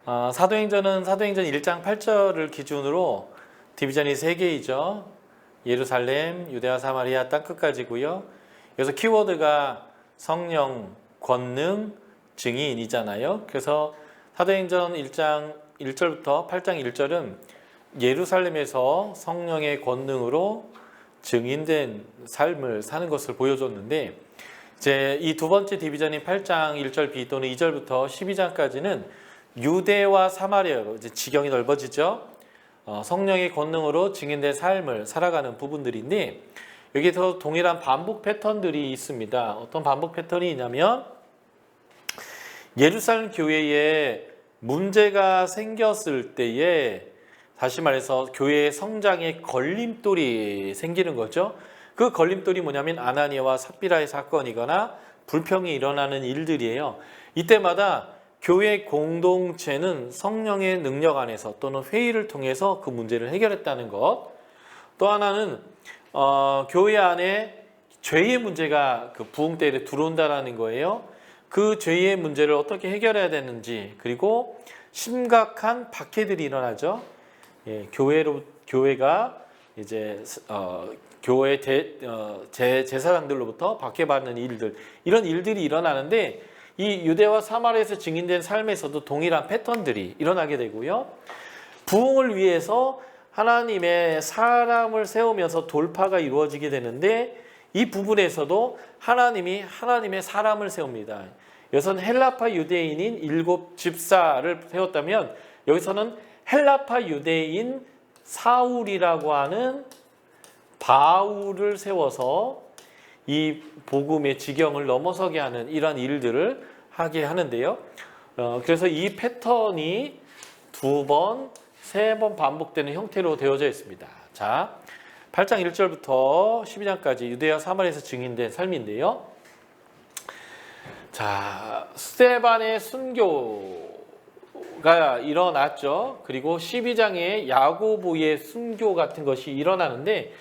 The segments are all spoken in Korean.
사도행전 1장 8절을 기준으로 디비전이 3개이죠. 예루살렘, 유대와 사마리아 땅끝까지고요. 여기서 키워드가 성령, 권능, 증인이잖아요. 그래서 사도행전 1장 1절부터 8장 1절은 예루살렘에서 성령의 권능으로 증인된 삶을 사는 것을 보여줬는데, 이제 이 두 번째 디비전인 8장 1절 B 또는 2절부터 12장까지는 유대와 사마리아로 이제 지경이 넓어지죠. 성령의 권능으로 증인된 삶을 살아가는 부분들인데, 여기서 동일한 반복 패턴들이 있습니다. 어떤 반복 패턴이 있냐면, 예루살렘 교회에 문제가 생겼을 때에 다시 말해서 교회의 성장에 걸림돌이 생기는 거죠. 그 걸림돌이 뭐냐면 아나니아와 삽비라의 사건이거나 불평이 일어나는 일들이에요. 이때마다 교회 공동체는 성령의 능력 안에서 또는 회의를 통해서 그 문제를 해결했다는 것. 또 하나는 교회 안에 죄의 문제가 그 부흥 때에 들어온다는 거예요. 그 죄의 문제를 어떻게 해결해야 되는지, 그리고 심각한 박해들이 일어나죠. 교회가 이제 교회 제사장들로부터 박해받는 일들, 이런 일들이 일어나는데, 이 유대와 사마리아에서 증인된 삶에서도 동일한 패턴들이 일어나게 되고요. 부흥을 위해서 하나님의 사람을 세우면서 돌파가 이루어지게 되는데, 이 부분에서도 하나님이 하나님의 사람을 세웁니다. 여기서는 헬라파 유대인인 7 집사를 세웠다면, 여기서는 헬라파 유대인 사울이라고 하는 바울을 세워서 이 복음의 지경을 넘어서게 하는 이런 일들을 하게 하는데요. 그래서 이 패턴이 2번, 3번 반복되는 형태로 되어져 있습니다. 자, 8장 1절부터 12장까지 유대와 사마리아에서 증인된 삶인데요. 자, 스데반의 순교가 일어났죠. 그리고 12장에 야고보의 순교 같은 것이 일어나는데,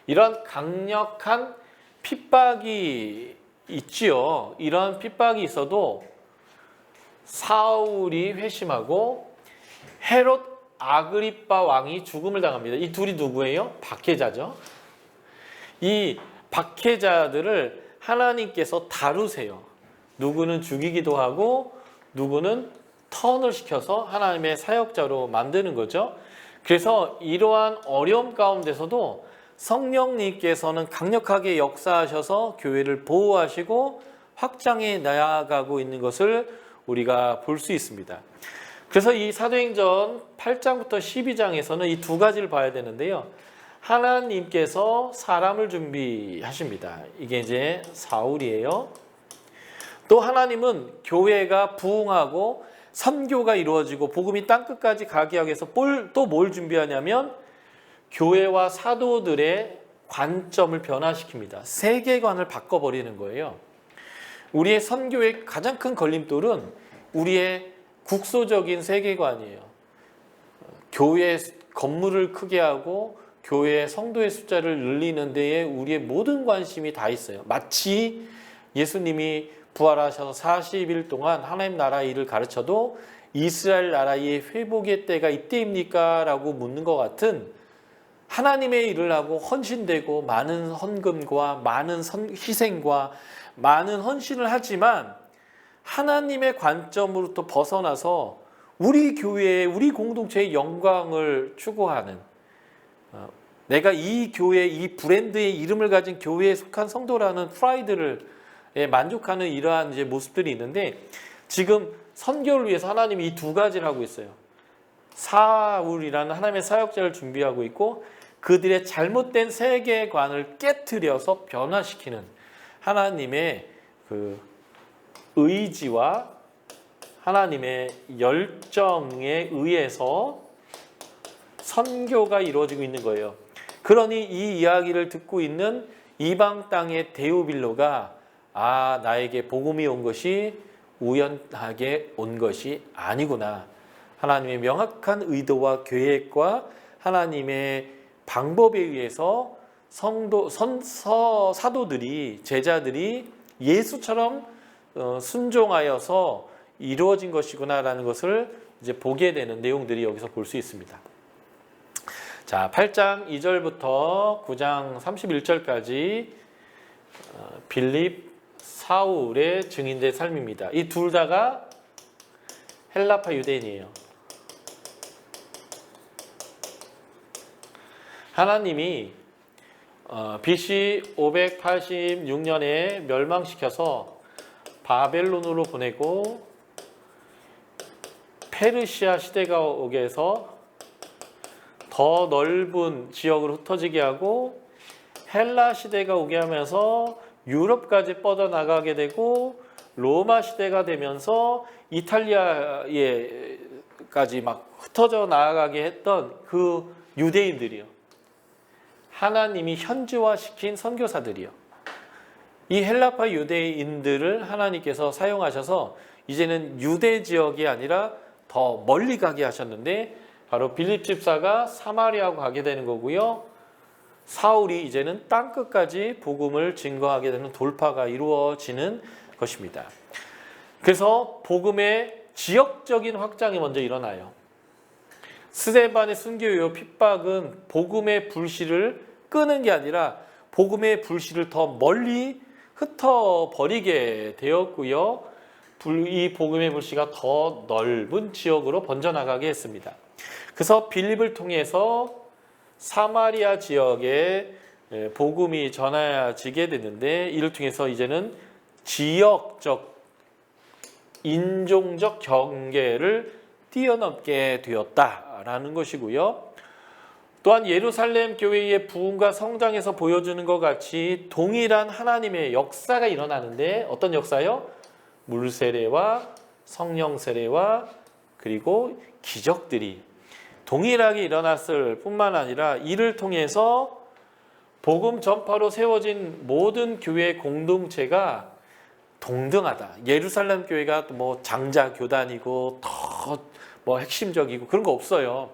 이런 강력한 핍박이 있지요. 이런 핍박이 있어도 사울이 회심하고 헤롯 아그리빠 왕이 죽음을 당합니다. 이 둘이 누구예요? 박해자죠. 이 박해자들을 하나님께서 다루세요. 누구는 죽이기도 하고 누구는 턴을 시켜서 하나님의 사역자로 만드는 거죠. 그래서 이러한 어려움 가운데서도 성령님께서는 강력하게 역사하셔서 교회를 보호하시고 확장해 나아가고 있는 것을 우리가 볼 수 있습니다. 그래서 이 사도행전 8장부터 12장에서는 이 두 가지를 봐야 되는데요. 하나님께서 사람을 준비하십니다. 이게 이제 사울이에요. 또 하나님은 교회가 부흥하고 선교가 이루어지고 복음이 땅끝까지 가게 하기 위해서 또 뭘 준비하냐면, 교회와 사도들의 관점을 변화시킵니다. 세계관을 바꿔버리는 거예요. 우리의 선교의 가장 큰 걸림돌은 우리의 국소적인 세계관이에요. 교회 건물을 크게 하고 교회 성도의 숫자를 늘리는 데에 우리의 모든 관심이 다 있어요. 마치 예수님이 부활하셔서 40일 동안 하나님 나라의 일을 가르쳐도 이스라엘 나라의 회복의 때가 이때입니까? 라고 묻는 것 같은, 하나님의 일을 하고 헌신되고 많은 헌금과 많은 희생과 많은 헌신을 하지만 하나님의 관점으로부터 벗어나서 우리 교회의, 우리 공동체의 영광을 추구하는, 내가 이 교회, 이 브랜드의 이름을 가진 교회에 속한 성도라는 프라이드를 만족하는 이러한 이제 모습들이 있는데, 지금 선교를 위해서 하나님이 이 두 가지를 하고 있어요. 사울이라는 하나님의 사역자를 준비하고 있고, 그들의 잘못된 세계관을 깨트려서 변화시키는 하나님의 그 의지와 하나님의 열정에 의해서 선교가 이루어지고 있는 거예요. 그러니 이 이야기를 듣고 있는 이방 땅의 데오빌로가, 나에게 복음이 온 것이 우연하게 온 것이 아니구나. 하나님의 명확한 의도와 계획과 하나님의 방법에 의해서 사도들이, 제자들이 예수처럼 순종하여서 이루어진 것이구나라는 것을 이제 보게 되는 내용들이 여기서 볼 수 있습니다. 자, 8장 2절부터 9장 31절까지 빌립, 사울의 증인된 삶입니다. 이 둘 다가 헬라파 유대인이에요. 하나님이 BC 586년에 멸망시켜서 바벨론으로 보내고 페르시아 시대가 오게 해서 더 넓은 지역으로 흩어지게 하고 헬라 시대가 오게 하면서 유럽까지 뻗어나가게 되고 로마 시대가 되면서 이탈리아에까지 막 흩어져 나아가게 했던 그 유대인들이요. 하나님이 현지화시킨 선교사들이요. 이 헬라파 유대인들을 하나님께서 사용하셔서 이제는 유대 지역이 아니라 더 멀리 가게 하셨는데 바로 빌립 집사가 사마리아로 가게 되는 거고요. 사울이 이제는 땅끝까지 복음을 증거하게 되는 돌파가 이루어지는 것입니다. 그래서 복음의 지역적인 확장이 먼저 일어나요. 스데반의 순교요 핍박은 복음의 불씨를 끄는 게 아니라 복음의 불씨를 더 멀리 흩어버리게 되었고요. 이 복음의 불씨가 더 넓은 지역으로 번져나가게 했습니다. 그래서 빌립을 통해서 사마리아 지역에 복음이 전해지게 됐는데 이를 통해서 이제는 지역적, 인종적 경계를 뛰어넘게 되었다라는 것이고요. 또한 예루살렘 교회의 부흥과 성장에서 보여주는 것 같이 동일한 하나님의 역사가 일어나는데 어떤 역사요? 물 세례와 성령 세례와 그리고 기적들이 동일하게 일어났을 뿐만 아니라 이를 통해서 복음 전파로 세워진 모든 교회 공동체가 동등하다. 예루살렘 교회가 뭐 장자 교단이고 더 뭐 핵심적이고 그런 거 없어요.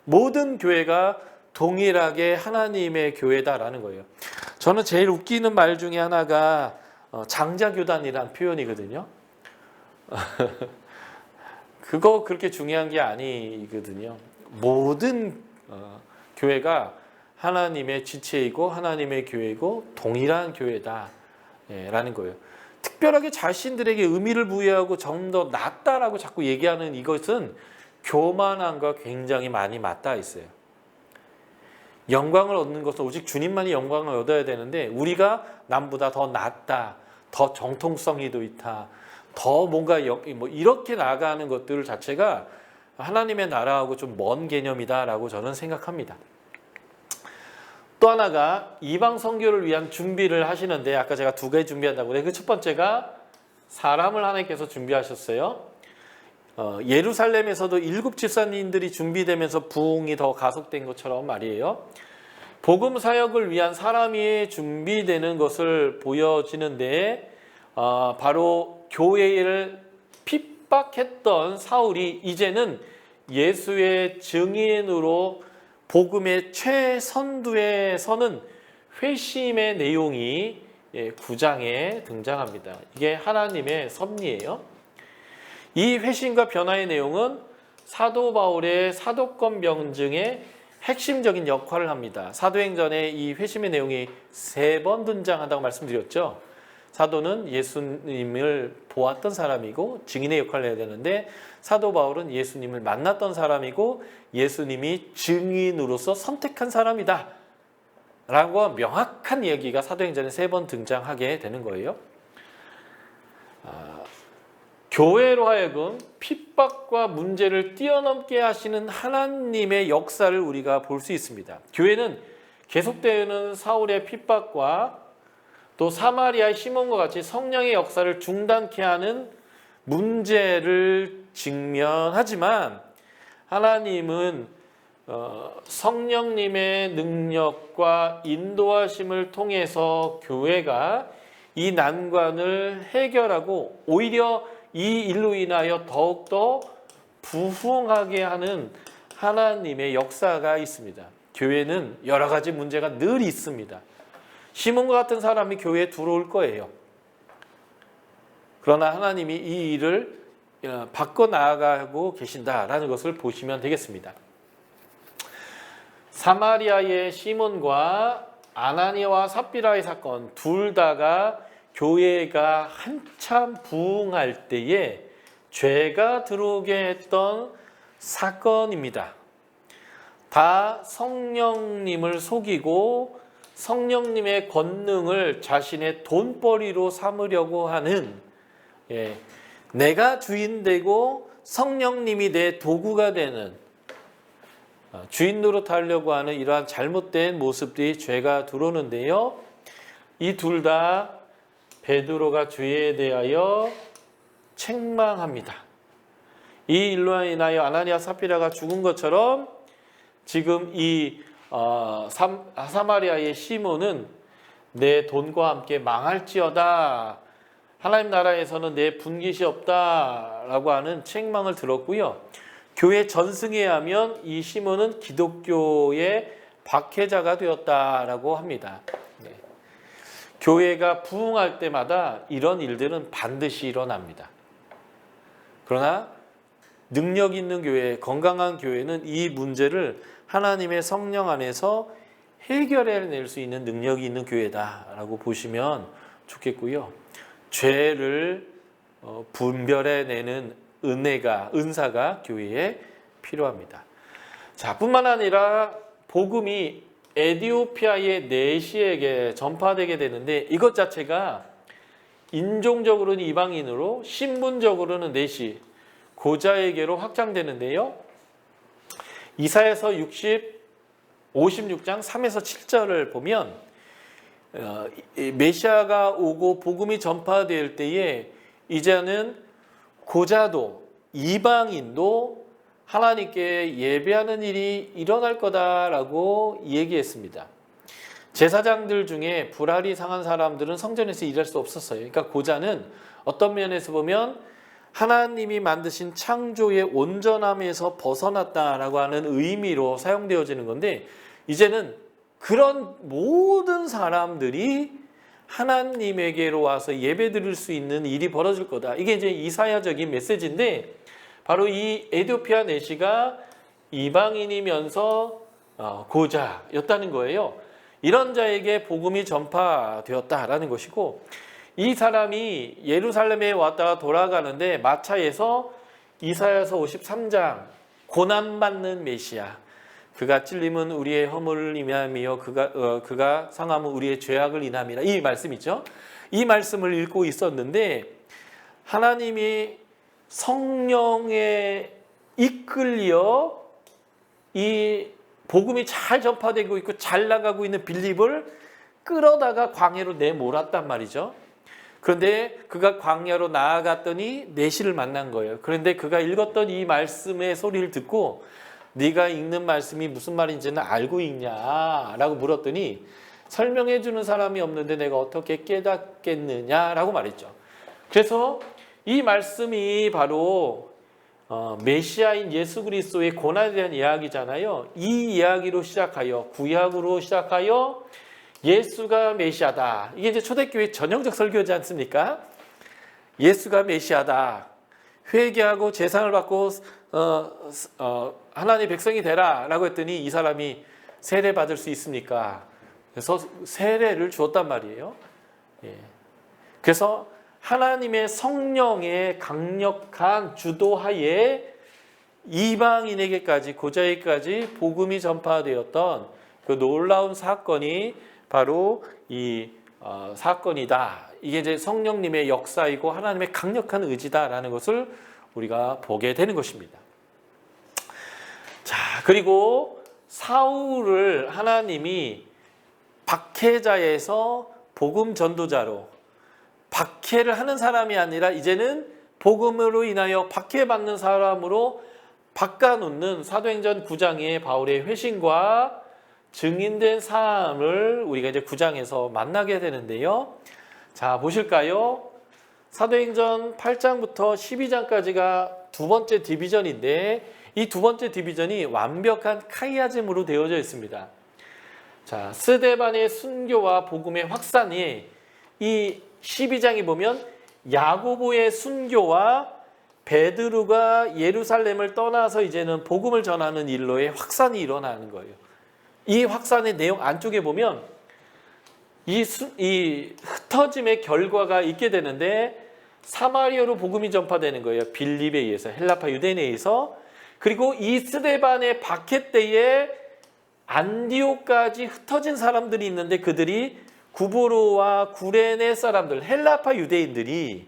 모든 교회가 동일하게 하나님의 교회다라는 거예요. 저는 제일 웃기는 말 중에 하나가 장자 교단이라는 표현이거든요. 그거 그렇게 중요한 게 아니거든요. 모든 교회가 하나님의 지체이고 하나님의 교회이고 동일한 교회다라는 거예요. 특별하게 자신들에게 의미를 부여하고 좀 더 낫다라고 자꾸 얘기하는 이것은 교만함과 굉장히 많이 맞닿아 있어요. 영광을 얻는 것은 오직 주님만이 영광을 얻어야 되는데 우리가 남보다 더 낫다, 더 정통성이 더 있다, 더 뭔가 뭐 이렇게 나아가는 것들 자체가 하나님의 나라하고 좀 먼 개념이다라고 저는 생각합니다. 또 하나가 이방 선교를 위한 준비를 하시는데 아까 제가 두 가지 준비한다고 했는데 그 첫 번째가 사람을 하나님께서 준비하셨어요. 예루살렘에서도 7 집사님들이 준비되면서 부흥이 더 가속된 것처럼 말이에요. 복음 사역을 위한 사람이 준비되는 것을 보여지는데 바로 교회를 핍박했던 사울이 이제는 예수의 증인으로 복음의 최선두에 서는 회심의 내용이 9장에 등장합니다. 이게 하나님의 섭리예요. 이 회심과 변화의 내용은 사도 바울의 사도권 병증에 핵심적인 역할을 합니다. 사도행전에 이 회심의 내용이 3번 등장한다고 말씀드렸죠. 사도는 예수님을 보았던 사람이고 증인의 역할을 해야 되는데 사도 바울은 예수님을 만났던 사람이고 예수님이 증인으로서 선택한 사람이다 라고 명확한 얘기가 사도행전에 3번 등장하게 되는 거예요. 교회로 하여금 핍박과 문제를 뛰어넘게 하시는 하나님의 역사를 우리가 볼 수 있습니다. 교회는 계속되는 사울의 핍박과 또 사마리아의 시몬과 같이 성령의 역사를 중단케 하는 문제를 직면하지만 하나님은 성령님의 능력과 인도하심을 통해서 교회가 이 난관을 해결하고 오히려 이 일로 인하여 더욱더 부흥하게 하는 하나님의 역사가 있습니다. 교회는 여러 가지 문제가 늘 있습니다. 시몬과 같은 사람이 교회에 들어올 거예요. 그러나 하나님이 이 일을 바꿔 나아가고 계신다라는 것을 보시면 되겠습니다. 사마리아의 시몬과 아나니아와 삽비라의 사건 둘 다가 교회가 한참 부흥할 때에 죄가 들어오게 했던 사건입니다. 다 성령님을 속이고 성령님의 권능을 자신의 돈벌이로 삼으려고 하는, 내가 주인 되고 성령님이 내 도구가 되는, 주인 노릇하려고 하는 이러한 잘못된 모습들이 죄가 들어오는데요. 이 둘 다 베드로가 주에 대하여 책망합니다. 이 일로 인하여 아나니아 삽비라가 죽은 것처럼 지금 이 사마리아의 시몬은 내 돈과 함께 망할지어다, 하나님 나라에서는 내 분깃이 없다라고 하는 책망을 들었고요. 교회 전승에 하면 이 시몬은 기독교의 박해자가 되었다라고 합니다. 교회가 부흥할 때마다 이런 일들은 반드시 일어납니다. 그러나 능력 있는 교회, 건강한 교회는 이 문제를 하나님의 성령 안에서 해결해낼 수 있는 능력이 있는 교회다라고 보시면 좋겠고요. 죄를 분별해내는 은사가 교회에 필요합니다. 자, 뿐만 아니라 복음이 에티오피아의 내시에게 전파되게 되는데, 이것 자체가 인종적으로는 이방인으로 신분적으로는 내시, 고자에게로 확장되는데요. 이사야서 56장 3에서 7절을 보면 메시아가 오고 복음이 전파될 때에 이제는 고자도 이방인도 하나님께 예배하는 일이 일어날 거다라고 얘기했습니다. 제사장들 중에 불알이 상한 사람들은 성전에서 일할 수 없었어요. 그러니까 고자는 어떤 면에서 보면 하나님이 만드신 창조의 온전함에서 벗어났다라고 하는 의미로 사용되어지는 건데, 이제는 그런 모든 사람들이 하나님에게로 와서 예배 드릴 수 있는 일이 벌어질 거다. 이게 이제 이사야적인 메시지인데, 바로 이 에티오피아 내시가 이방인이면서 고자였다는 거예요. 이런 자에게 복음이 전파되었다라는 것이고, 이 사람이 예루살렘에 왔다가 돌아가는데 마차에서 이사야서 53장 고난받는 메시아, 그가 찔림은 우리의 허물을 인함이요 그가 상함은 우리의 죄악을 인함이라, 이 말씀이죠. 이 말씀을 읽고 있었는데 하나님이 성령에 이끌려 이 복음이 잘 전파되고 있고 잘 나가고 있는 빌립을 끌어다가 광야로 내몰았단 말이죠. 그런데 그가 광야로 나아갔더니 내시를 만난 거예요. 그런데 그가 읽었던 이 말씀의 소리를 듣고 네가 읽는 말씀이 무슨 말인지는 알고 있냐라고 물었더니 설명해 주는 사람이 없는데 내가 어떻게 깨닫겠느냐라고 말했죠. 그래서 이 말씀이 바로 메시아인 예수 그리스도의 고난에 대한 이야기잖아요. 이 이야기로 시작하여, 구약으로 시작하여 예수가 메시아다. 이게 이제 초대교회 전형적 설교지 않습니까? 예수가 메시아다. 회개하고 제상을 받고 하나님의 백성이 되라 라고 했더니 이 사람이 세례 받을 수 있습니까? 그래서 세례를 주었단 말이에요. 그래서 하나님의 성령의 강력한 주도하에 이방인에게까지, 고자에게까지 복음이 전파되었던 그 놀라운 사건이 바로 이 사건이다. 이게 이제 성령님의 역사이고 하나님의 강력한 의지다라는 것을 우리가 보게 되는 것입니다. 자, 그리고 사울을 하나님이 박해자에서 복음 전도자로, 박해를 하는 사람이 아니라 이제는 복음으로 인하여 박해받는 사람으로 바꿔놓는 사도행전 9장의 바울의 회심과 증인된 삶을 우리가 이제 9장에서 만나게 되는데요. 자, 보실까요? 사도행전 8장부터 12장까지가 두 번째 디비전인데 이 두 번째 디비전이 완벽한 카이아즘으로 되어져 있습니다. 자, 스데반의 순교와 복음의 확산이 이 12장에 보면 야고보의 순교와 베드로가 예루살렘을 떠나서 이제는 복음을 전하는 일로의 확산이 일어나는 거예요. 이 확산의 내용 안쪽에 보면 이 흩어짐의 결과가 있게 되는데 사마리아로 복음이 전파되는 거예요. 빌립에 의해서, 헬라파 유대인에 의해서. 그리고 이 스데반의 박해 때에 안디옥까지 흩어진 사람들이 있는데 그들이 구브로와 구레네 사람들, 헬라파 유대인들이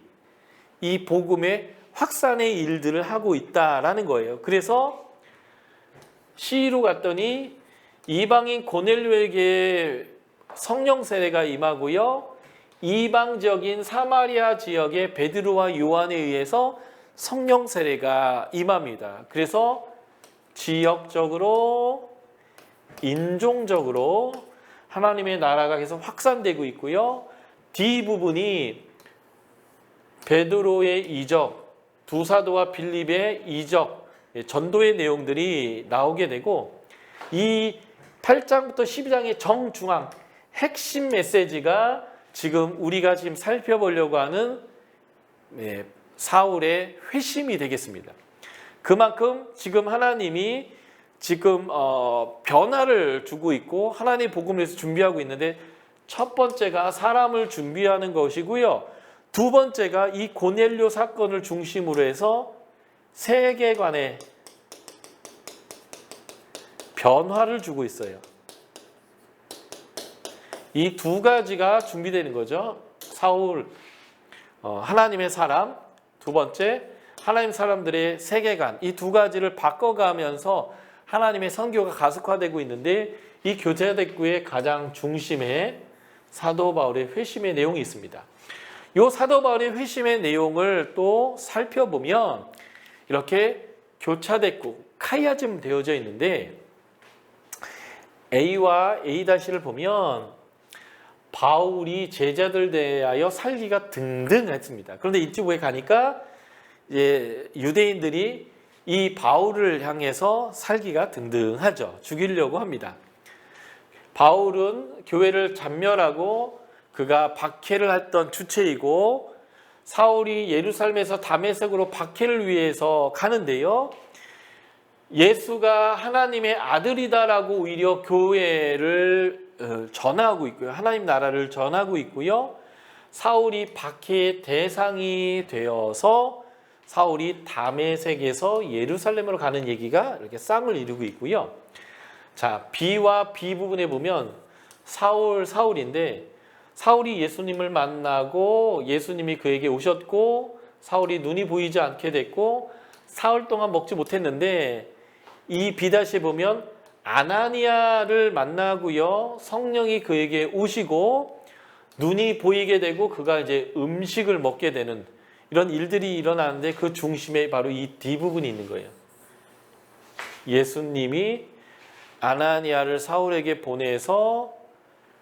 이 복음의 확산의 일들을 하고 있다라는 거예요. 그래서 시위로 갔더니 이방인 고넬료에게 성령 세례가 임하고요. 이방적인 사마리아 지역의 베드로와 요한에 의해서 성령 세례가 임합니다. 그래서 지역적으로, 인종적으로 하나님의 나라가 계속 확산되고 있고요. 뒷부분이 베드로의 이적, 두 사도와 빌립의 이적, 전도의 내용들이 나오게 되고 이 8장부터 12장의 정중앙 핵심 메시지가 지금 우리가 지금 살펴보려고 하는 사울의 회심이 되겠습니다. 그만큼 지금 하나님이 지금 변화를 주고 있고 하나님의 복음을 위해서 준비하고 있는데 첫 번째가 사람을 준비하는 것이고요. 두 번째가 이 고넬료 사건을 중심으로 해서 세계관의 변화를 주고 있어요. 이 두 가지가 준비되는 거죠. 사울, 하나님의 사람, 두 번째 하나님 사람들의 세계관, 이 두 가지를 바꿔가면서 하나님의 선교가 가속화되고 있는데 이 교제대구의 가장 중심에 사도 바울의 회심의 내용이 있습니다. 이 사도 바울의 회심의 내용을 또 살펴보면 이렇게 교차대구, 카이아즘 되어져 있는데 A와 A-를 보면 바울이 제자들 대하여 살기가 등등했습니다. 그런데 이쪽에 가니까 이제 유대인들이 이 바울을 향해서 살기가 등등하죠. 죽이려고 합니다. 바울은 교회를 잔멸하고 그가 박해를 했던 주체이고 사울이 예루살렘에서 다메섹으로 박해를 위해서 가는데요. 예수가 하나님의 아들이다라고 오히려 교회를 전하고 있고요. 하나님 나라를 전하고 있고요. 사울이 박해의 대상이 되어서 사울이 다메섹에서 예루살렘으로 가는 얘기가 이렇게 쌍을 이루고 있고요. 자, B와 B 부분에 보면 사울인데 사울이 예수님을 만나고 예수님이 그에게 오셨고 사울이 눈이 보이지 않게 됐고 사흘 동안 먹지 못했는데 이 B에 보면 아나니아를 만나고요. 성령이 그에게 오시고 눈이 보이게 되고 그가 이제 음식을 먹게 되는 이런 일들이 일어나는데 그 중심에 바로 이 D 부분이 있는 거예요. 예수님이 아나니아를 사울에게 보내서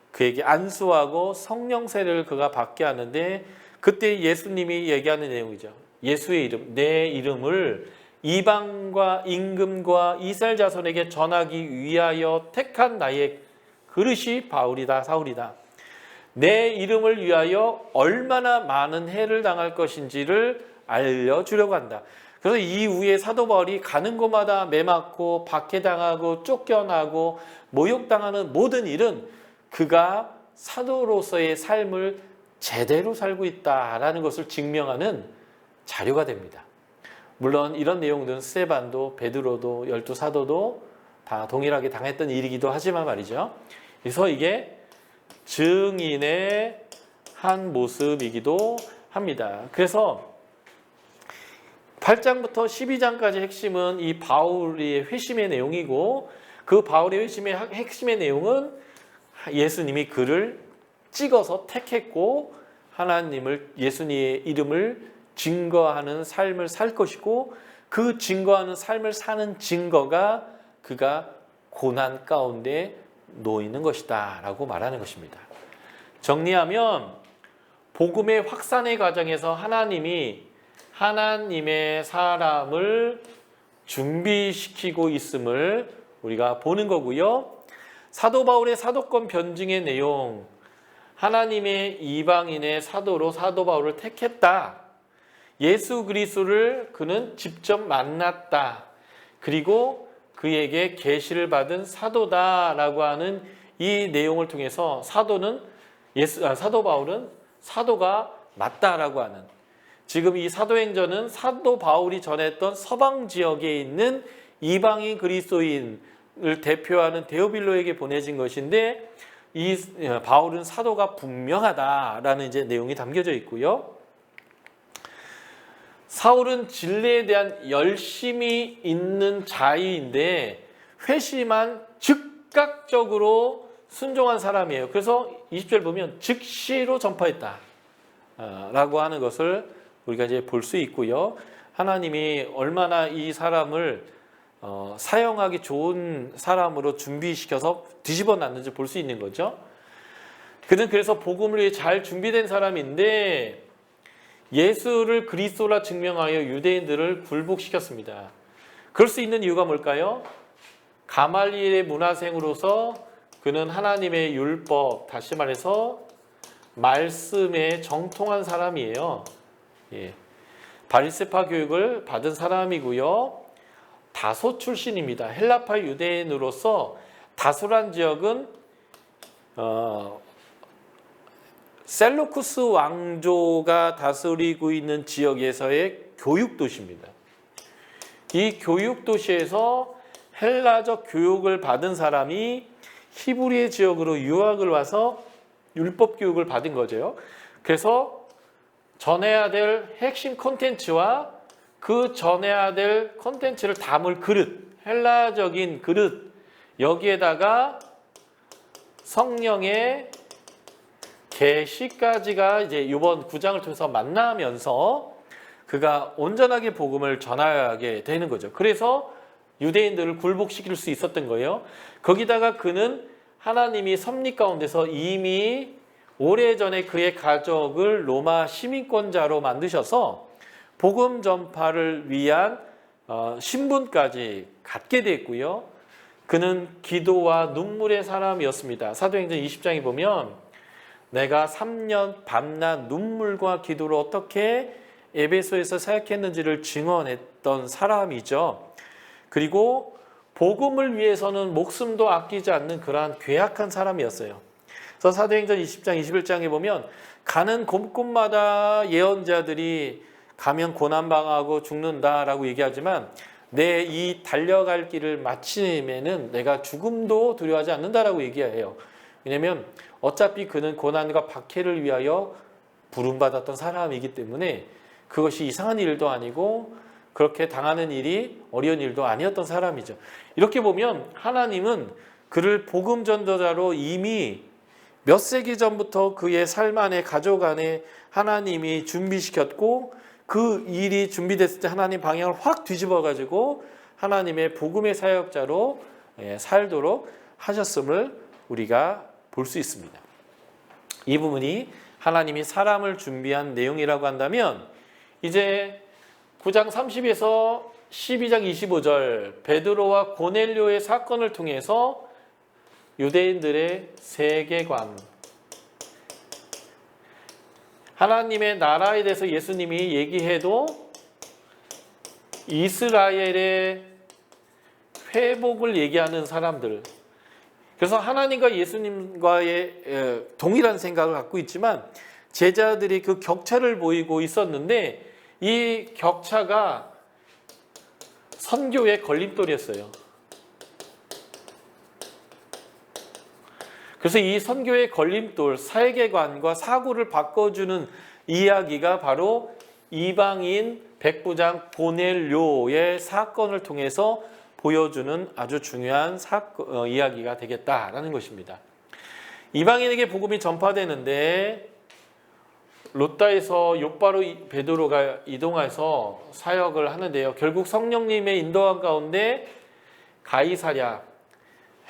그에게 안수하고 성령 세례를 그가 받게 하는데 그때 예수님이 얘기하는 내용이죠. 예수의 이름, 내 이름을 이방과 임금과 이스라엘 자손에게 전하기 위하여 택한 나의 그릇이 바울이다, 사울이다. 내 이름을 위하여 얼마나 많은 해를 당할 것인지를 알려주려고 한다. 그래서 이후에 사도 바울이 가는 곳마다 매맞고 박해당하고 쫓겨나고 모욕당하는 모든 일은 그가 사도로서의 삶을 제대로 살고 있다라는 것을 증명하는 자료가 됩니다. 물론 이런 내용들은 스데반도 베드로도 12사도도 다 동일하게 당했던 일이기도 하지만 말이죠. 그래서 이게 증인의 한 모습이기도 합니다. 그래서 8장부터 12장까지 핵심은 이 바울의 회심의 내용이고 그 바울의 회심의 핵심의 내용은 예수님이 그를 찍어서 택했고 하나님을 예수님의 이름을 증거하는 삶을 살 것이고 그 증거하는 삶을 사는 증거가 그가 고난 가운데 놓이는 것이다 라고 말하는 것입니다. 정리하면 복음의 확산의 과정에서 하나님이 하나님의 사람을 준비시키고 있음을 우리가 보는 거고요. 사도 바울의 사도권 변증의 내용, 하나님의 이방인의 사도로 사도 바울을 택했다. 예수 그리스도를 그는 직접 만났다. 그리고 그에게 계시를 받은 사도다라고 하는 이 내용을 통해서 사도 바울은 사도가 맞다라고 하는, 지금 이 사도행전은 사도 바울이 전했던 서방 지역에 있는 이방인 그리스도인을 대표하는 데오빌로에게 보내진 것인데, 이 바울은 사도가 분명하다라는 이제 내용이 담겨져 있고요. 사울은 진리에 대한 열심이 있는 자인데 회심한 즉각적으로 순종한 사람이에요. 그래서 20절 보면 즉시로 전파했다 라고 하는 것을 우리가 이제 볼 수 있고요. 하나님이 얼마나 이 사람을 사용하기 좋은 사람으로 준비시켜서 뒤집어 놨는지 볼 수 있는 거죠. 그는 그래서 복음을 위해 잘 준비된 사람인데 예수를 그리스도라 증명하여 유대인들을 굴복시켰습니다. 그럴 수 있는 이유가 뭘까요? 가말리엘의 문화생으로서 그는 하나님의 율법, 다시 말해서 말씀에 정통한 사람이에요. 바리새파 교육을 받은 사람이고요. 다소 출신입니다. 헬라파 유대인으로서 다소란 지역은 셀루쿠스 왕조가 다스리고 있는 지역에서의 교육도시입니다. 이 교육도시에서 헬라적 교육을 받은 사람이 히브리의 지역으로 유학을 와서 율법 교육을 받은 거죠. 그래서 전해야 될 핵심 콘텐츠와 그 전해야 될 콘텐츠를 담을 그릇, 헬라적인 그릇, 여기에다가 성령의 계시까지가 이제 이번 9장을 통해서 만나면서 그가 온전하게 복음을 전하게 되는 거죠. 그래서 유대인들을 굴복시킬 수 있었던 거예요. 거기다가 그는 하나님이 섭리 가운데서 이미 오래전에 그의 가족을 로마 시민권자로 만드셔서 복음 전파를 위한 신분까지 갖게 됐고요. 그는 기도와 눈물의 사람이었습니다. 사도행전 20장에 보면 내가 3년 밤낮 눈물과 기도로 어떻게 에베소에서 사역했는지를 증언했던 사람이죠. 그리고 복음을 위해서는 목숨도 아끼지 않는 그러한 괴악한 사람이었어요. 그래서 사도행전 20장, 21장에 보면 가는 곳곳마다 예언자들이 가면 고난당하고 죽는다라고 얘기하지만 내 이 달려갈 길을 마치면은 내가 죽음도 두려워하지 않는다라고 얘기해요. 왜냐하면 어차피 그는 고난과 박해를 위하여 부름받았던 사람이기 때문에 그것이 이상한 일도 아니고 그렇게 당하는 일이 어려운 일도 아니었던 사람이죠. 이렇게 보면 하나님은 그를 복음 전도자로 이미 몇 세기 전부터 그의 삶 안에 가족 안에 하나님이 준비시켰고 그 일이 준비됐을 때 하나님 방향을 확 뒤집어 가지고 하나님의 복음의 사역자로 살도록 하셨음을 우리가 볼 수 있습니다. 이 부분이 하나님이 사람을 준비한 내용이라고 한다면 이제 9장 30에서 12장 25절 베드로와 고넬료의 사건을 통해서 유대인들의 세계관, 하나님의 나라에 대해서 예수님이 얘기해도 이스라엘의 회복을 얘기하는 사람들, 그래서 하나님과 예수님과의 동일한 생각을 갖고 있지만 제자들이 그 격차를 보이고 있었는데 이 격차가 선교의 걸림돌이었어요. 그래서 이 선교의 걸림돌, 세계관과 사고를 바꿔주는 이야기가 바로 이방인 백부장 고넬료의 사건을 통해서 보여주는 아주 중요한 이야기가 되겠다라는 것입니다. 이방인에게 복음이 전파되는데 롯다에서 욥바로 베드로가 이동해서 사역을 하는데요. 결국 성령님의 인도함 가운데 가이사랴,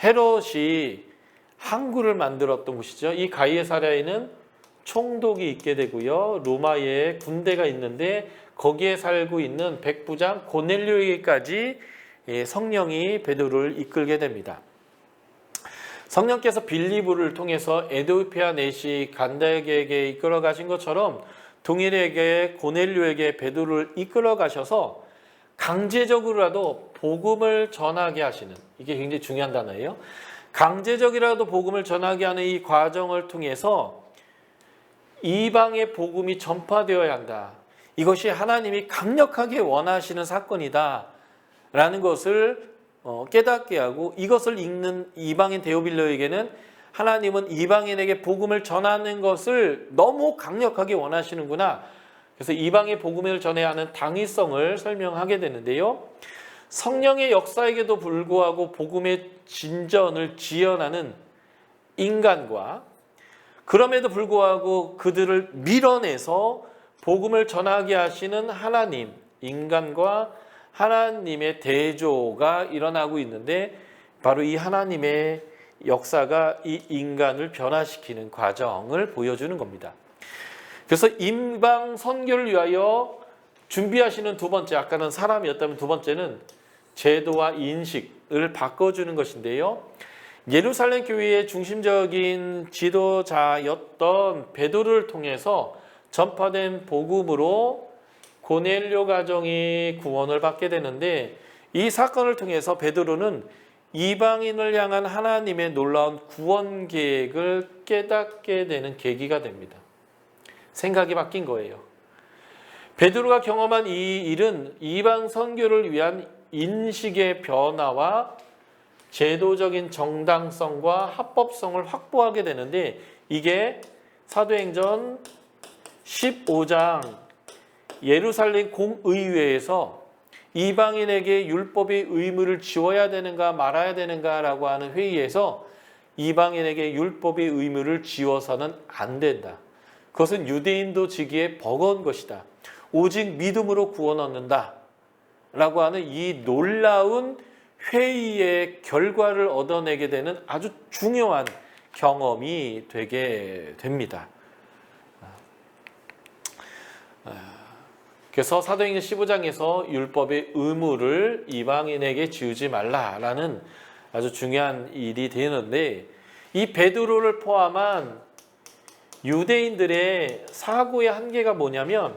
헤롯이 항구를 만들었던 곳이죠. 이 가이사랴에는 총독이 있게 되고요. 로마에 군대가 있는데 거기에 살고 있는 백부장 고넬료에게까지 성령이 베드로를 이끌게 됩니다. 성령께서 빌리브를 통해서 에도피아 내시 간다에게 이끌어 가신 것처럼 동일에게 고넬료에게 베드로를 이끌어 가셔서 강제적으로라도 복음을 전하게 하시는, 이게 굉장히 중요한 단어예요. 강제적이라도 복음을 전하게 하는 이 과정을 통해서 이방의 복음이 전파되어야 한다. 이것이 하나님이 강력하게 원하시는 사건이다 라는 것을 깨닫게 하고, 이것을 읽는 이방인 데오빌로에게는 하나님은 이방인에게 복음을 전하는 것을 너무 강력하게 원하시는구나. 그래서 이방의 복음을 전해야 하는 당위성을 설명하게 되는데요. 성령의 역사에게도 불구하고 복음의 진전을 지연하는 인간과, 그럼에도 불구하고 그들을 밀어내서 복음을 전하게 하시는 하나님, 인간과 하나님의 대조가 일어나고 있는데, 바로 이 하나님의 역사가 이 인간을 변화시키는 과정을 보여주는 겁니다. 그래서 임방 선교를 위하여 준비하시는 두 번째, 아까는 사람이었다면 두 번째는 제도와 인식을 바꿔주는 것인데요. 예루살렘 교회의 중심적인 지도자였던 베드로를 통해서 전파된 복음으로 고넬료 가정이 구원을 받게 되는데, 이 사건을 통해서 베드로는 이방인을 향한 하나님의 놀라운 구원 계획을 깨닫게 되는 계기가 됩니다. 생각이 바뀐 거예요. 베드로가 경험한 이 일은 이방 선교를 위한 인식의 변화와 제도적인 정당성과 합법성을 확보하게 되는데, 이게 사도행전 15장 예루살렘 공의회에서 이방인에게 율법의 의무를 지워야 되는가 말아야 되는가라고 하는 회의에서 이방인에게 율법의 의무를 지워서는 안 된다. 그것은 유대인도 지기에 버거운 것이다. 오직 믿음으로 구원 얻는다. 라고 하는 이 놀라운 회의의 결과를 얻어내게 되는 아주 중요한 경험이 되게 됩니다. 그래서 사도행전 15장에서 율법의 의무를 이방인에게 지우지 말라라는 아주 중요한 일이 되는데, 이 베드로를 포함한 유대인들의 사고의 한계가 뭐냐면,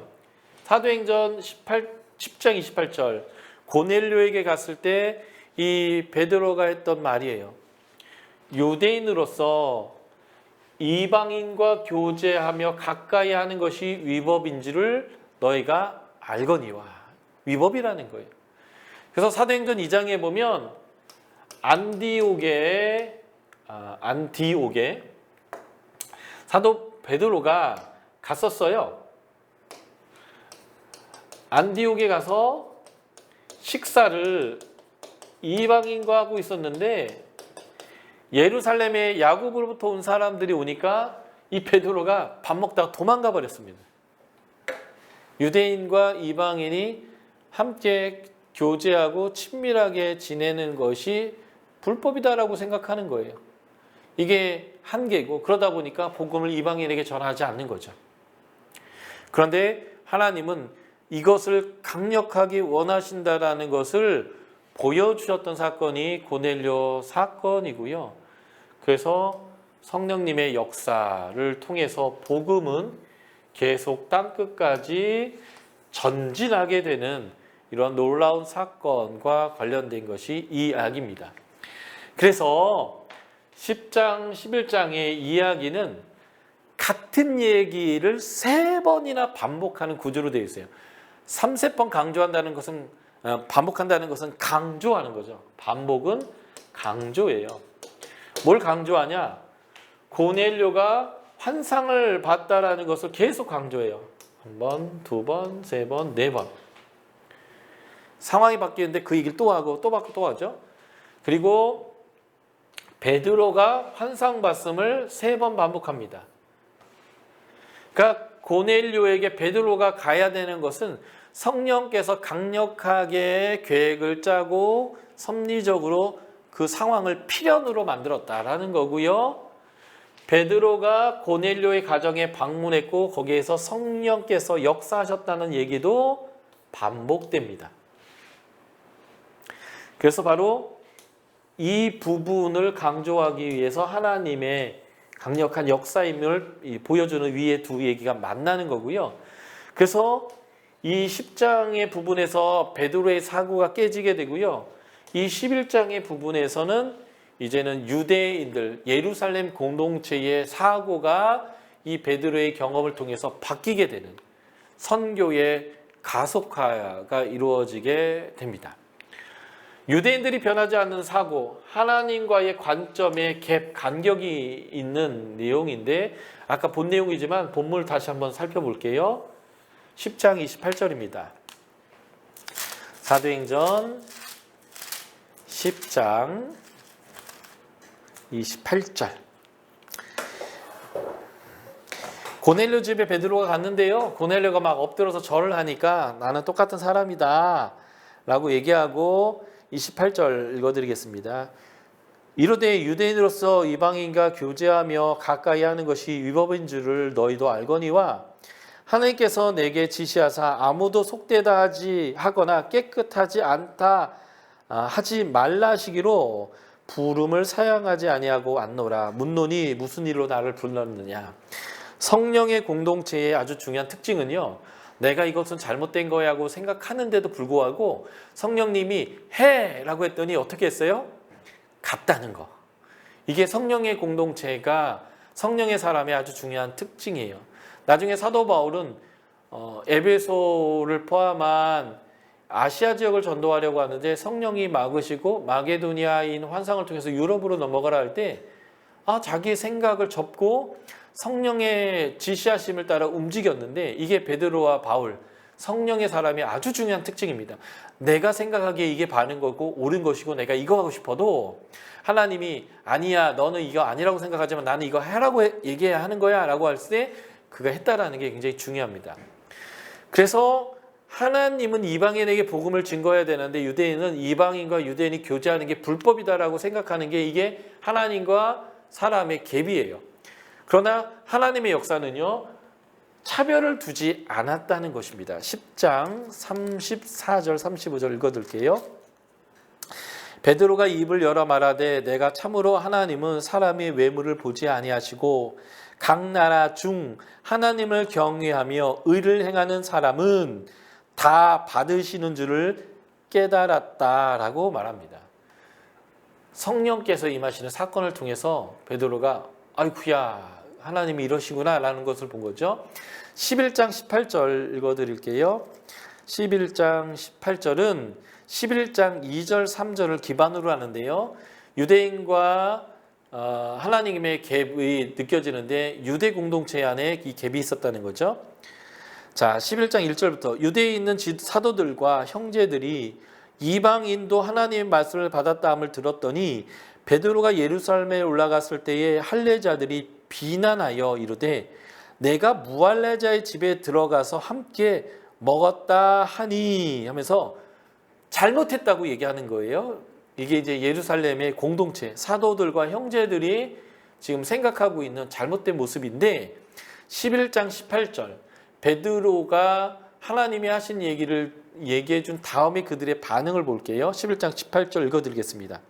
사도행전 10장 28절 고넬료에게 갔을 때 이 베드로가 했던 말이에요. 유대인으로서 이방인과 교제하며 가까이 하는 것이 위법인지를 너희가 알거니와. 위법이라는 거예요. 그래서 사도행전 2장에 보면 안디옥에 사도 베드로가 갔었어요. 안디옥에 가서 식사를 이방인과 하고 있었는데, 예루살렘에 야고보로부터 온 사람들이 오니까 이 베드로가 밥 먹다가 도망가 버렸습니다. 유대인과 이방인이 함께 교제하고 친밀하게 지내는 것이 불법이다라고 생각하는 거예요. 이게 한계고, 그러다 보니까 복음을 이방인에게 전하지 않는 거죠. 그런데 하나님은 이것을 강력하게 원하신다라는 것을 보여주셨던 사건이 고넬료 사건이고요. 그래서 성령님의 역사를 통해서 복음은 계속 땅끝까지 전진하게 되는 이런 놀라운 사건과 관련된 것이 이 이야기입니다. 그래서 10장, 11장의 이야기는 같은 얘기를 3번이나 반복하는 구조로 되어 있어요. 3번 강조한다는 것은, 반복한다는 것은 강조하는 거죠. 반복은 강조예요. 뭘 강조하냐? 고넬료가 환상을 봤다라는 것을 계속 강조해요. 1번, 2번, 3번, 4번. 상황이 바뀌는데 그 얘기를 또 하고 또 받고 또 하죠. 그리고 베드로가 환상 봤음을 3번 반복합니다. 그러니까 고넬료에게 베드로가 가야 되는 것은 성령께서 강력하게 계획을 짜고 섭리적으로 그 상황을 필연으로 만들었다라는 거고요. 베드로가 고넬료의 가정에 방문했고 거기에서 성령께서 역사하셨다는 얘기도 반복됩니다. 그래서 바로 이 부분을 강조하기 위해서 하나님의 강력한 역사임을 보여주는 위에 두 얘기가 만나는 거고요. 그래서 이 10장의 부분에서 베드로의 사고가 깨지게 되고요. 이 11장의 부분에서는 이제는 유대인들, 예루살렘 공동체의 사고가 이 베드로의 경험을 통해서 바뀌게 되는 선교의 가속화가 이루어지게 됩니다. 유대인들이 변하지 않는 사고, 하나님과의 관점의 갭, 간격이 있는 내용인데 아까 본 내용이지만 본문을 다시 한번 살펴볼게요. 10장 28절입니다. 사도행전 10장 28절. 고넬료 집에 베드로가 갔는데요. 고넬료가 막 엎드려서 절을 하니까 나는 똑같은 사람이다 라고 얘기하고 28절 읽어드리겠습니다. 이르되 유대인으로서 이방인과 교제하며 가까이 하는 것이 위법인 줄을 너희도 알거니와 하나님께서 내게 지시하사 아무도 속되다 하거나 깨끗하지 않다 하지 말라 하시기로 부름을 사양하지 아니하고 왔노라. 묻노니 무슨 일로 나를 불렀느냐. 성령의 공동체의 아주 중요한 특징은요, 내가 이것은 잘못된 거야 하고 생각하는데도 불구하고 성령님이 해! 라고 했더니 어떻게 했어요? 갔다는 거. 이게 성령의 공동체가 성령의 사람의 아주 중요한 특징이에요. 나중에 사도 바울은 에베소를 포함한 아시아 지역을 전도하려고 하는데 성령이 막으시고 마게도니아인 환상을 통해서 유럽으로 넘어가라 할 때 자기의 생각을 접고 성령의 지시하심을 따라 움직였는데 이게 베드로와 바울, 성령의 사람이 아주 중요한 특징입니다. 내가 생각하기에 이게 바른 거고 옳은 것이고 내가 이거 하고 싶어도 하나님이 아니야, 너는 이거 아니라고 생각하지만 나는 이거 하라고 얘기해야 하는 거야 라고 할 때 그가 했다라는 게 굉장히 중요합니다. 그래서 하나님은 이방인에게 복음을 증거해야 되는데 유대인은 이방인과 유대인이 교제하는 게 불법이다라고 생각하는 게 이게 하나님과 사람의 갭이에요. 그러나 하나님의 역사는요, 차별을 두지 않았다는 것입니다. 10장 34절 35절 읽어드릴게요. 베드로가 입을 열어 말하되 내가 참으로 하나님은 사람의 외모를 보지 아니하시고 각 나라 중 하나님을 경외하며 의를 행하는 사람은 다 받으시는 줄을 깨달았다라고 말합니다. 성령께서 임하시는 사건을 통해서 베드로가 아이쿠야 하나님이 이러시구나 라는 것을 본 거죠. 11장 18절 읽어드릴게요. 11장 18절은 11장 2절 3절을 기반으로 하는데요. 유대인과 하나님의 갭이 느껴지는데 유대 공동체 안에 이 갭이 있었다는 거죠. 자, 11장 1절부터 유대에 있는 사도들과 형제들이 이방인도 하나님의 말씀을 받았다 함을 들었더니 베드로가 예루살렘에 올라갔을 때에 할례자들이 비난하여 이르되 내가 무할례자의 집에 들어가서 함께 먹었다 하니 하면서 잘못했다고 얘기하는 거예요. 이게 이제 예루살렘의 공동체, 사도들과 형제들이 지금 생각하고 있는 잘못된 모습인데 11장 18절 베드로가 하나님이 하신 얘기를 얘기해 준 다음에 그들의 반응을 볼게요. 11장 18절 읽어드리겠습니다.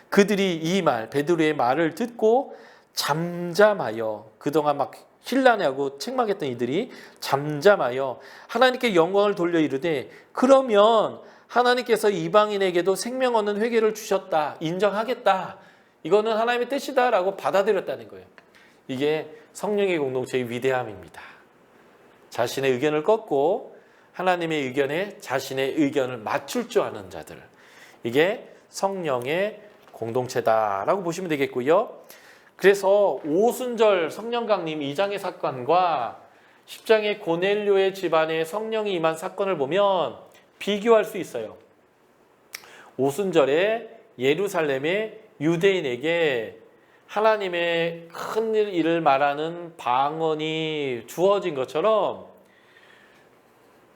그들이 이 말, 베드로의 말을 듣고 잠잠하여 그동안 막 힐난하고 책망했던 이들이 잠잠하여 하나님께 영광을 돌려 이르되 그러면 하나님께서 이방인에게도 생명 얻는 회개를 주셨다. 인정하겠다. 이거는 하나님의 뜻이다라고 받아들였다는 거예요. 이게 성령의 공동체의 위대함입니다. 자신의 의견을 꺾고 하나님의 의견에 자신의 의견을 맞출 줄 아는 자들. 이게 성령의 공동체다라고 보시면 되겠고요. 그래서 오순절 성령강림 2장의 사건과 10장의 고넬료의 집안에 성령이 임한 사건을 보면 비교할 수 있어요. 오순절에 예루살렘의 유대인에게 하나님의 큰 일을 말하는 방언이 주어진 것처럼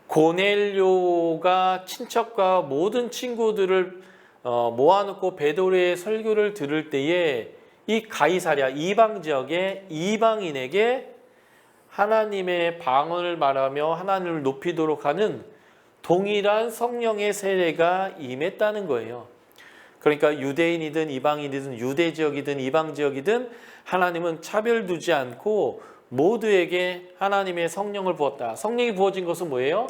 고넬료가 친척과 모든 친구들을 모아놓고 베드로의 설교를 들을 때에 이 가이사랴 이방 지역의 이방인에게 하나님의 방언을 말하며 하나님을 높이도록 하는 동일한 성령의 세례가 임했다는 거예요. 그러니까 유대인이든 이방인이든 유대 지역이든 이방 지역이든 하나님은 차별 두지 않고 모두에게 하나님의 성령을 부었다. 성령이 부어진 것은 뭐예요?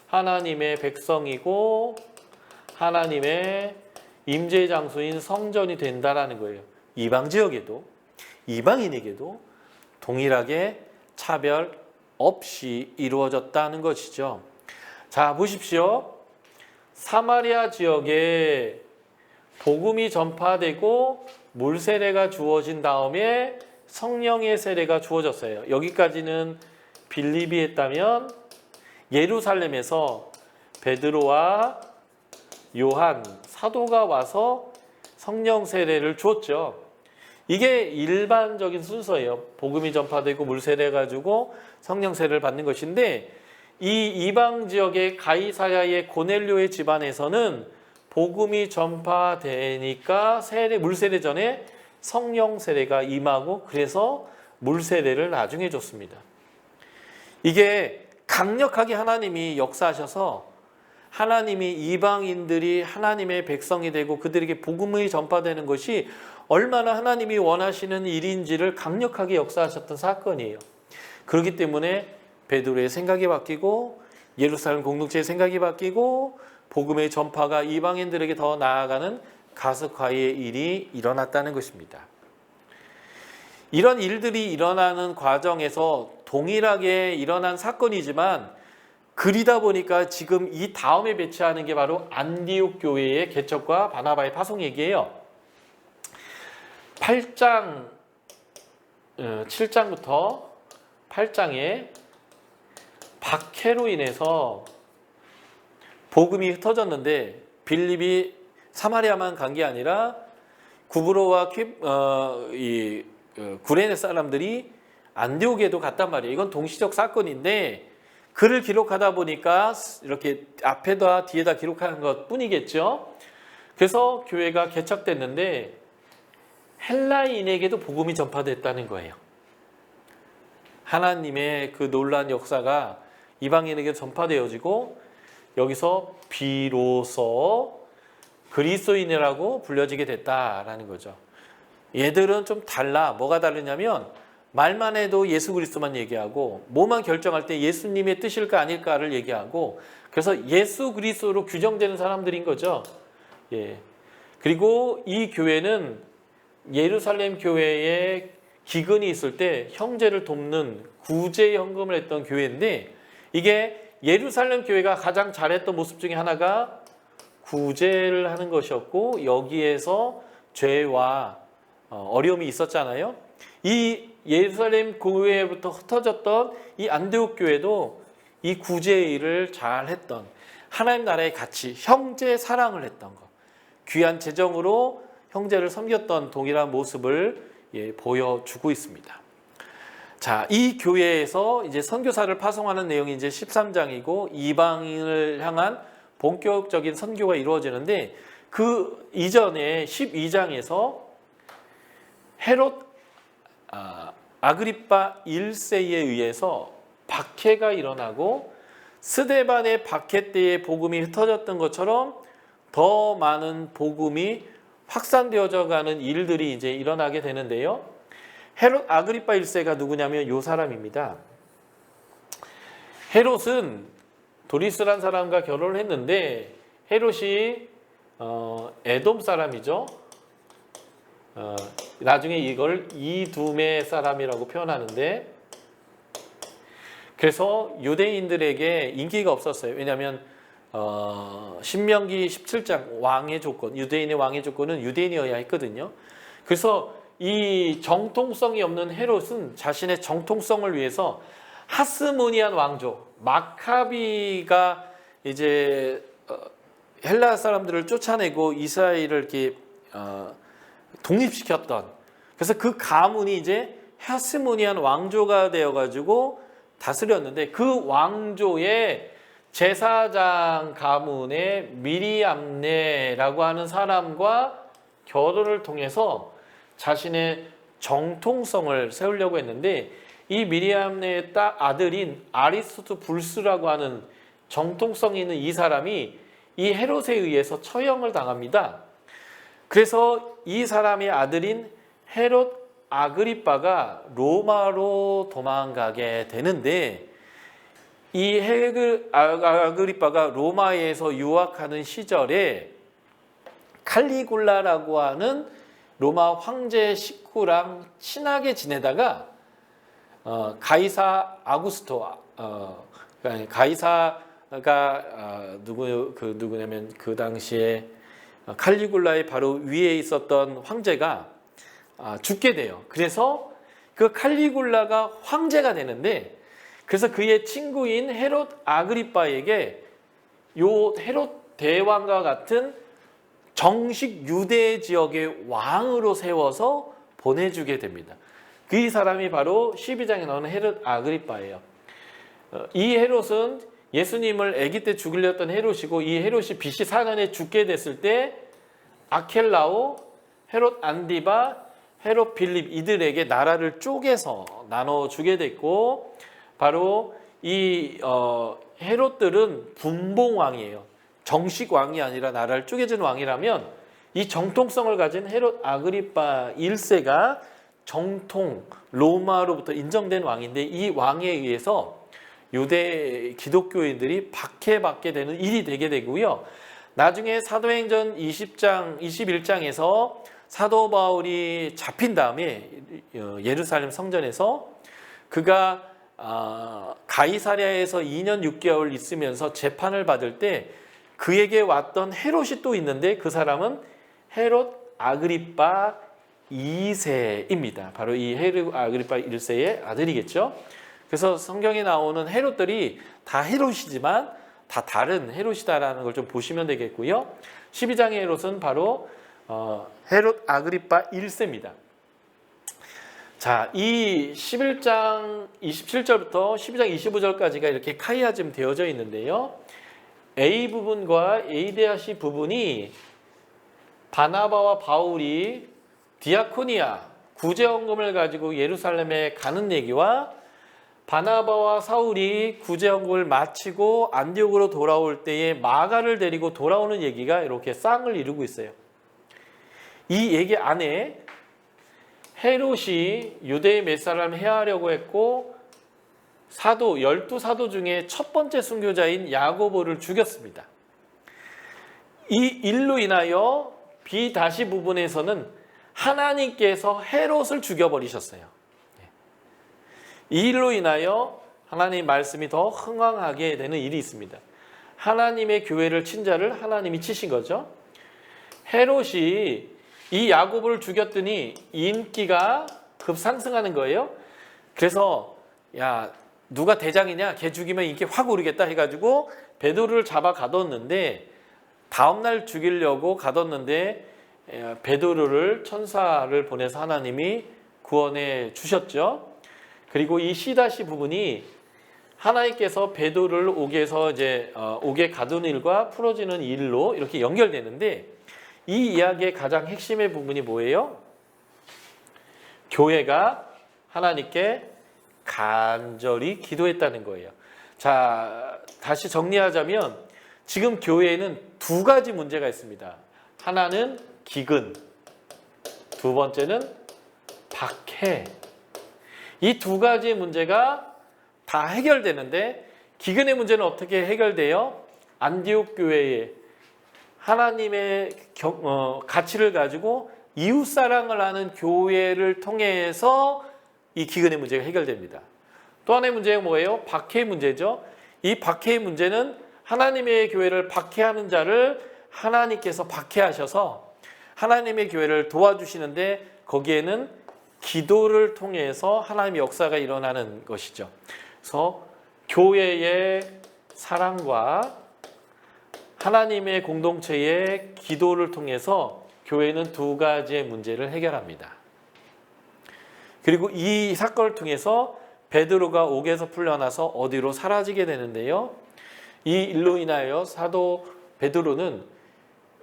하나님의 백성이고 하나님의 임재 장소인 성전이 된다라는 거예요. 이방 지역에도 이방인에게도 동일하게 차별 없이 이루어졌다는 것이죠. 자, 보십시오. 사마리아 지역에 복음이 전파되고 물 세례가 주어진 다음에 성령의 세례가 주어졌어요. 여기까지는 빌립이 했다면 예루살렘에서 베드로와 요한 사도가 와서 성령 세례를 주었죠. 이게 일반적인 순서예요. 복음이 전파되고 물 세례가 주고 성령 세례를 받는 것인데, 이 이방 지역의 가이사야의 고넬료의 집안에서는 복음이 전파되니까 물 세례 전에 성령 세례가 임하고, 그래서 물 세례를 나중에 줬습니다. 이게 강력하게 하나님이 역사하셔서 하나님이 이방인들이 하나님의 백성이 되고 그들에게 복음이 전파되는 것이 얼마나 하나님이 원하시는 일인지를 강력하게 역사하셨던 사건이에요. 그렇기 때문에 베드로의 생각이 바뀌고 예루살렘 공동체의 생각이 바뀌고 복음의 전파가 이방인들에게 더 나아가는 가석화의 일이 일어났다는 것입니다. 이런 일들이 일어나는 과정에서 동일하게 일어난 사건이지만, 그리다 보니까 지금 이 다음에 배치하는 게 바로 안디옥 교회의 개척과 바나바의 파송 얘기예요. 7장부터 8장에 박해로 인해서 복음이 흩어졌는데, 빌립이 사마리아만 간 게 아니라 구브로와 구레네 사람들이 안디옥에도 갔단 말이에요. 이건 동시적 사건인데 글을 기록하다 보니까 이렇게 앞에다 뒤에다 기록하는 것 뿐이겠죠. 그래서 교회가 개척됐는데 헬라인에게도 복음이 전파됐다는 거예요. 하나님의 그 놀라운 역사가 이방인에게 전파되어지고, 여기서 비로소 그리스도인이라고 불려지게 됐다라는 거죠. 얘들은 좀 달라. 뭐가 다르냐면 말만 해도 예수 그리스도만 얘기하고, 뭐만 결정할 때 예수님의 뜻일까 아닐까를 얘기하고, 그래서 예수 그리스도로 규정되는 사람들인 거죠. 예. 그리고 이 교회는 예루살렘 교회에 기근이 있을 때 형제를 돕는 구제 헌금을 했던 교회인데, 이게 예루살렘 교회가 가장 잘했던 모습 중에 하나가 구제를 하는 것이었고, 여기에서 죄와 어려움이 있었잖아요. 이 예루살렘 교회부터 흩어졌던 이 안디옥 교회도 이 구제의 일을 잘했던, 하나님 나라의 가치, 형제 사랑을 했던 것, 귀한 재정으로 형제를 섬겼던 동일한 모습을 보여주고 있습니다. 자, 이 교회에서 이제 선교사를 파송하는 내용이 이제 13장이고 이방인을 향한 본격적인 선교가 이루어지는데, 그 이전에 12장에서 헤롯 아그리빠 1세에 의해서 박해가 일어나고, 스데반의 박해 때에 복음이 흩어졌던 것처럼 더 많은 복음이 확산되어져 가는 일들이 이제 일어나게 되는데요. 헤롯 아그리빠 1세가 누구냐면 이 사람입니다. 헤롯은 도리스란 사람과 결혼을 했는데, 헤롯이 에돔 사람이죠. 나중에 이걸 이두메 사람이라고 표현하는데, 그래서 유대인들에게 인기가 없었어요. 왜냐하면 신명기 17장 왕의 조건, 유대인의 왕의 조건은 유대인이어야 했거든요. 그래서 이 정통성이 없는 헤롯은 자신의 정통성을 위해서 하스모니안 왕조, 마카비가 이제 헬라 사람들을 쫓아내고 이스라엘을 이렇게 독립시켰던, 그래서 그 가문이 이제 하스모니안 왕조가 되어가지고 다스렸는데, 그 왕조의 제사장 가문의 미리암네라고 하는 사람과 결혼을 통해서 자신의 정통성을 세우려고 했는데, 이 미리암네의 아들인 아리스토 불스라고 하는 정통성 있는 이 사람이 이 헤롯에 의해서 처형을 당합니다. 그래서 이 사람의 아들인 헤롯 아그리빠가 로마로 도망가게 되는데 이 아그리빠가 로마에서 유학하는 시절에 칼리굴라라고 하는 로마 황제 식구랑 친하게 지내다가 가이사 아구스토 가이사가 누구냐면 그 당시에 칼리굴라의 바로 위에 있었던 황제가 죽게 돼요. 그래서 그 칼리굴라가 황제가 되는데 그래서 그의 친구인 헤롯 아그리빠에게 요 헤롯 대왕과 같은 정식 유대 지역의 왕으로 세워서 보내주게 됩니다. 그 사람이 바로 12장에 나오는 헤롯 아그리빠예요. 이 헤롯은 예수님을 아기 때 죽이려 했던 헤롯이고 이 헤롯이 BC 4년에 죽게 됐을 때 아켈라오, 헤롯 안디바, 헤롯 빌립 이들에게 나라를 쪼개서 나눠주게 됐고 바로 이 헤롯들은 분봉왕이에요. 정식 왕이 아니라 나라를 쪼개준 왕이라면 이 정통성을 가진 헤롯 아그리빠 1세가 정통 로마로부터 인정된 왕인데 이 왕에 의해서 유대 기독교인들이 박해받게 되는 일이 되게 되고요. 나중에 사도행전 20장, 21장에서 사도 바울이 잡힌 다음에 예루살렘 성전에서 그가 가이사랴에서 2년 6개월 있으면서 재판을 받을 때 그에게 왔던 헤롯이 또 있는데 그 사람은 헤롯 아그리빠 2세입니다. 바로 이 헤롯 아그리빠 1세의 아들이겠죠. 그래서 성경에 나오는 헤롯들이 다 헤롯이지만 다 다른 헤롯이다라는 걸 좀 보시면 되겠고요. 12장의 헤롯은 바로 헤롯 아그리빠 1세입니다. 자, 이 11장 27절부터 12장 25절까지가 이렇게 카이아즘 되어져 있는데요. A 부분과 A-C 부분이 바나바와 바울이 디아코니아 구제헌금을 가지고 예루살렘에 가는 얘기와 바나바와 사울이 구제헌금을 마치고 안디옥으로 돌아올 때에 마가를 데리고 돌아오는 얘기가 이렇게 쌍을 이루고 있어요. 이 얘기 안에 헤롯이 유대의 몇 사람 해하려고 했고 사도 12사도 중에 첫 번째 순교자인 야고보를 죽였습니다. 이 일로 인하여 B-C 부분에서는 하나님께서 헤롯을 죽여버리셨어요. 이 일로 인하여 하나님 말씀이 더 흥왕하게 되는 일이 있습니다. 하나님의 교회를 친 자를 하나님이 치신 거죠. 헤롯이 이 야고보를 죽였더니 인기가 급상승하는 거예요. 그래서 야 누가 대장이냐? 걔 죽이면 인기 확 오르겠다 해가지고 베드로를 잡아 가뒀는데 다음날 죽이려고 가뒀는데 베드로를 천사를 보내서 하나님이 구원해 주셨죠. 그리고 이 C-C 부분이 하나님께서 베드로를 옥에서 이제 옥에 가둔 일과 풀어지는 일로 이렇게 연결되는데 이 이야기의 가장 핵심의 부분이 뭐예요? 교회가 하나님께 간절히 기도했다는 거예요. 자, 다시 정리하자면 지금 교회에는 두 가지 문제가 있습니다. 하나는 기근, 두 번째는 박해. 이 두 가지의 문제가 다 해결되는데 기근의 문제는 어떻게 해결돼요? 안디옥 교회에 하나님의 가치를 가지고 이웃사랑을 하는 교회를 통해서 이 기근의 문제가 해결됩니다. 또 하나의 문제가 뭐예요? 박해의 문제죠. 이 박해의 문제는 하나님의 교회를 박해하는 자를 하나님께서 박해하셔서 하나님의 교회를 도와주시는데 거기에는 기도를 통해서 하나님의 역사가 일어나는 것이죠. 그래서 교회의 사랑과 하나님의 공동체의 기도를 통해서 교회는 두 가지의 문제를 해결합니다. 그리고 이 사건을 통해서 베드로가 옥에서 풀려나서 어디로 사라지게 되는데요. 이 일로 인하여 사도 베드로는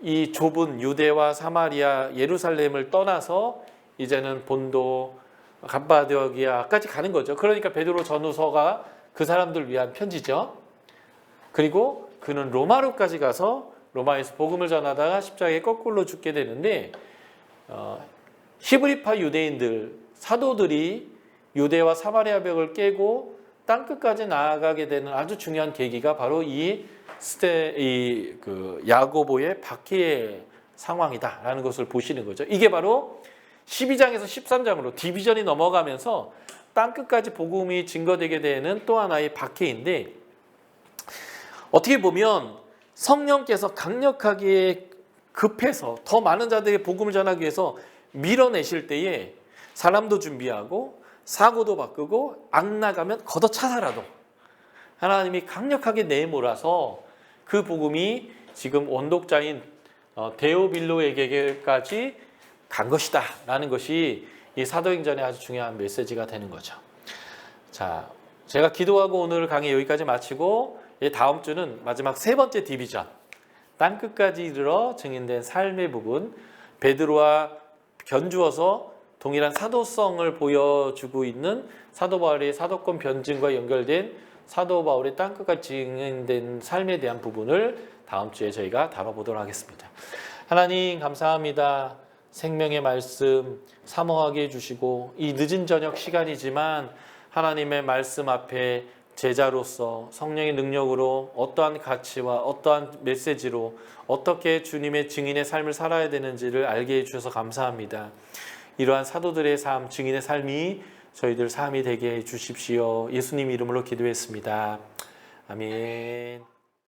이 좁은 유대와 사마리아, 예루살렘을 떠나서 이제는 본도, 갑바도기아까지 가는 거죠. 그러니까 베드로 전후서가 그 사람들 위한 편지죠. 그리고 그는 로마로까지 가서 로마에서 복음을 전하다가 십자가에 거꾸로 죽게 되는데 히브리파 유대인들 사도들이 유대와 사마리아 벽을 깨고 땅 끝까지 나아가게 되는 아주 중요한 계기가 바로 야고보의 박해의 상황이다라는 것을 보시는 거죠. 이게 바로 12장에서 13장으로 디비전이 넘어가면서 땅 끝까지 복음이 증거되게 되는 또 하나의 박해인데, 어떻게 보면 성령께서 강력하게 급해서 더 많은 자들에게 복음을 전하기 위해서 밀어내실 때에 사람도 준비하고 사고도 바꾸고 악 나가면 걷어차서라도 하나님이 강력하게 내몰아서 그 복음이 지금 원독자인 데오빌로에게까지 간 것이다 라는 것이 이 사도행전의 아주 중요한 메시지가 되는 거죠. 자, 제가 기도하고 오늘 강의 여기까지 마치고 다음 주는 마지막 세 번째 디비전, 땅끝까지 이르러 증인된 삶의 부분, 베드로와 견주어서 동일한 사도성을 보여주고 있는 사도 바울의 사도권 변증과 연결된 사도 바울의 땅끝까지 증인된 삶에 대한 부분을 다음 주에 저희가 다뤄보도록 하겠습니다. 하나님 감사합니다. 생명의 말씀 사모하게 해주시고 이 늦은 저녁 시간이지만 하나님의 말씀 앞에 제자로서 성령의 능력으로 어떠한 가치와 어떠한 메시지로 어떻게 주님의 증인의 삶을 살아야 되는지를 알게 해주셔서 감사합니다. 이러한 사도들의 삶, 증인의 삶이 저희들 삶이 되게 해 주십시오. 예수님 이름으로 기도했습니다. 아멘.